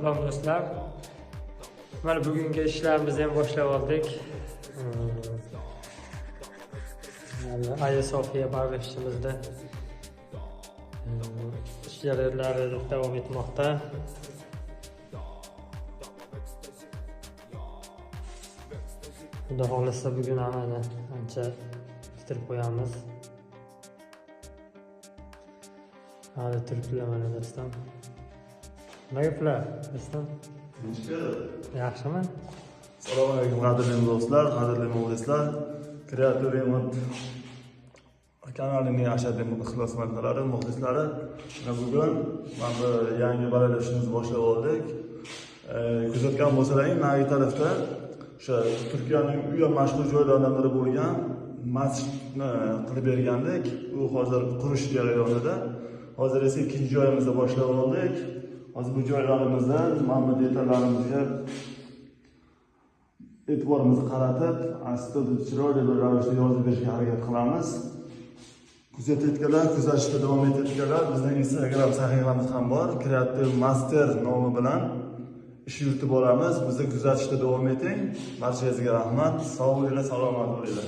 Salom do'stlar. Mana bugungi ishlarimizni ham boshlab oldik. Aya Sofiya barg'ishimizda ish jarayonlari davom etmoqda. Xudo xohlasa bugun hamani ancha bitirib qo'yamiz. Hali turibdilar mana do'stim. Nima gaplar do'stim? Yaxshimi? Assalomu alaykum qadrli do'stlar, qadrli muxlislar. Kreativ remont kanalining ashaddiy ixlosmandlari, muxlislari. Bugun mana bu yangi baralashimizni boshlab oldik. Kuzatgan bo'lsalaring, nari tarafda o'sha Turkiyaning eng mashhur joylaridan biri bo'lgan masjidni qilib bergandik. U hozir qurish jarayonida. Hozir esa ikkinchi joyimizda boshlab oldik. Hozir bu joylarimizda mana bu detallarimizga e'tiborimizni qaratib, aslida chiroyli bir ravishda yozib berishga harakat qilamiz. Kuzatishda davom etayotganlar, bizning Instagram sahifamiz ham bor. Kreativ Master nomi bilan ish yuritib boramiz. Bizni kuzatishda davom eting. Barchangizga rahmat. Sog' bo'linglar, salomat bo'linglar.